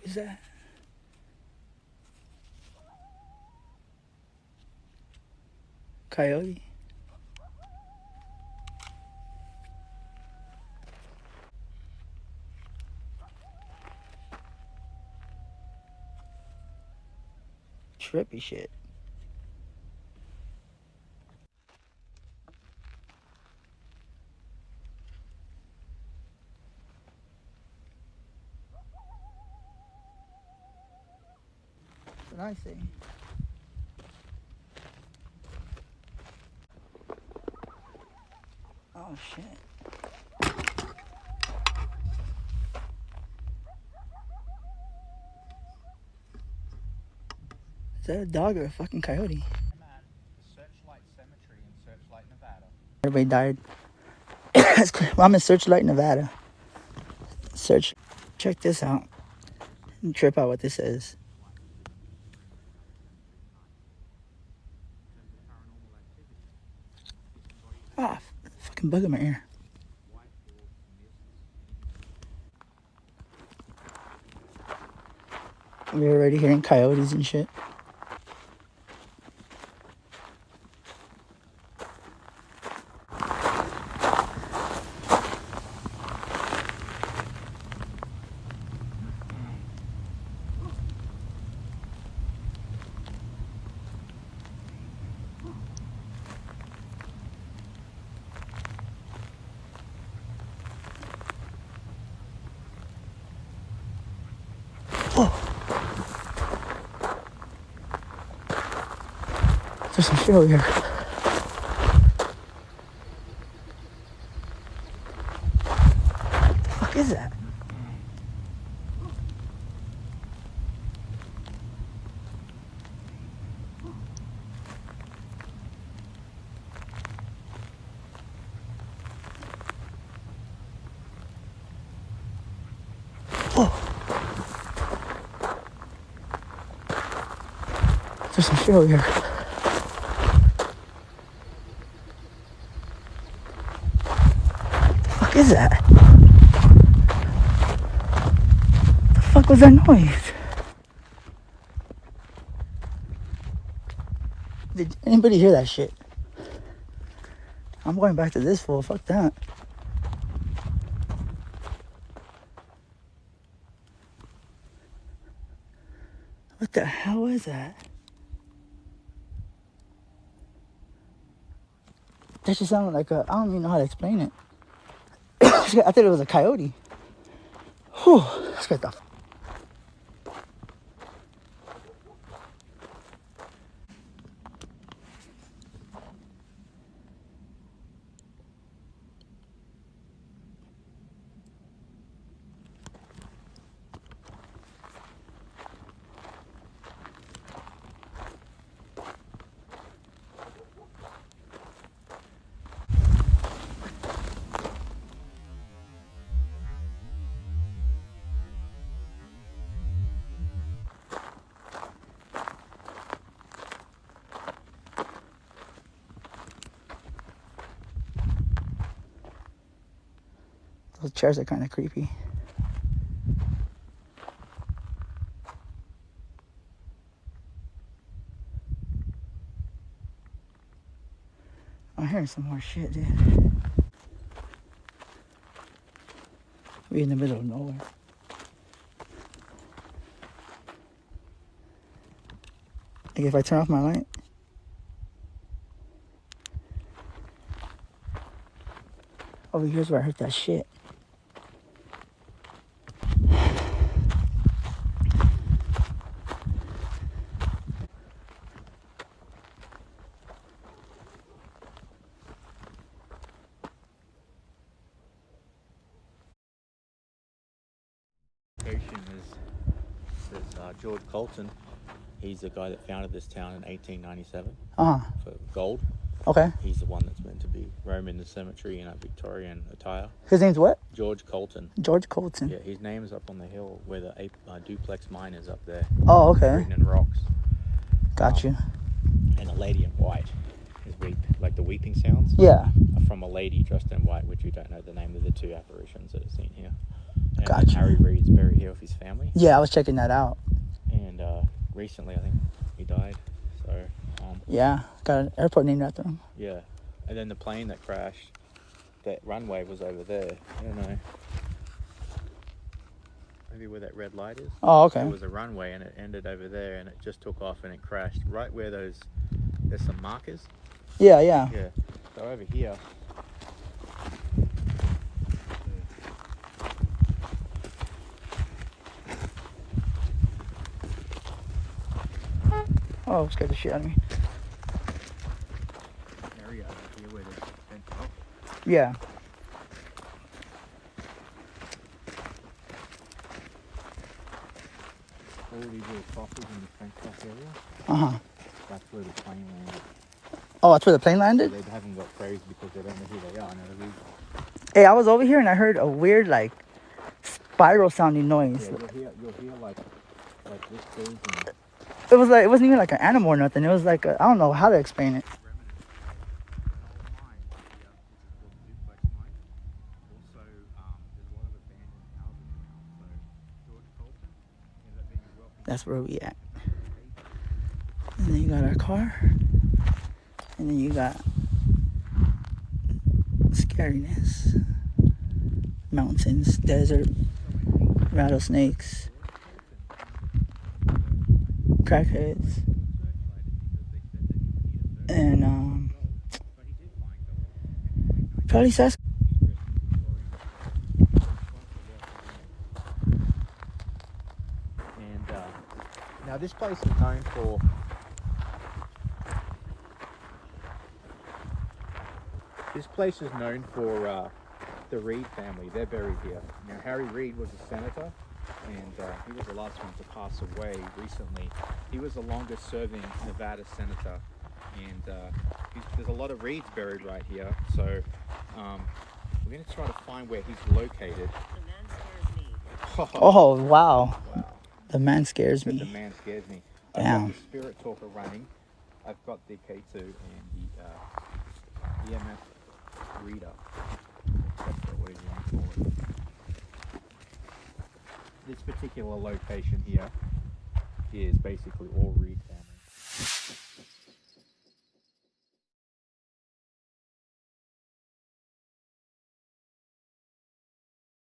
is that? Coyote? Trippy shit. What I say? Oh shit. Is that a dog or a fucking coyote? I'm at Searchlight Cemetery in Searchlight, Nevada. Everybody died. Well, I'm in Searchlight, Nevada. Check this out. Trip out what this is. Ah, fucking bug in my ear. We're already hearing coyotes and shit. Whoa. There's some shit over here. What the fuck is that? Whoa. There's some shit over here. What the fuck is that? What the fuck was that noise? Did anybody hear that shit? I'm going back to this fool. Fuck that. What the hell was that? That just sounded like a... I don't even know how to explain it. I thought it was a coyote. Whew. Let's get the... Those chairs are kind of creepy. I'm hearing some more shit, dude. We're in the middle of nowhere. Like if I turn off my light. Over here's where I heard that shit. Is George Colton. He's the guy that founded this town in 1897 for gold. Okay. He's the one that's meant to be roaming the cemetery in a Victorian attire. His name's what? George Colton. George Colton. Yeah, his name's up on the hill where the duplex mine is up there. Oh, okay. Written in rocks. Got you. And a lady in white is like the weeping sounds. Yeah. Are from a lady dressed in white, which we don't know the name of the two apparitions that are seen here. And Gotcha. Harry Reid's buried here with his family. Yeah, I was checking that out. And recently, I think he died. So. Yeah, got an airport named after him. Yeah, and then the plane that crashed, that runway was over there. I don't know. Maybe where that red light is. Oh, okay. There was a runway and it ended over there and it just took off and it crashed right where there's some markers. Yeah, yeah. Yeah. So over here. Oh, scared the shit out of me. Area over here where there's fenced off. Yeah. All these little fossils in the fenced off area. Uh-huh. That's where the plane landed. Oh, that's where the plane So landed? they haven't got praised because they don't know who they are. No, Hey, I was over here and I heard a weird, like, spiral sounding noise. yeah, you'll hear like this goes and It was like, it wasn't even like an animal or nothing. It was like, I don't know how to explain it. That's where we at. And then you got our car. And then you got scariness. Mountains, desert, rattlesnakes, crackheads, and probably Sasquatch. And now this place is known for the Reid family. They're buried here. Now Harry Reid was a senator, and he was the last one to pass away recently. He was the longest serving Nevada senator, and there's a lot of Reids buried right here. So we're going to try to find where he's located. The man scares me. Oh, wow. Wow. The man scares The me. man scares me. Damn. I've got the Spirit Talker running. I've got the K2 and the EMF reader. That's what you want to call it. This particular location here is basically all Reid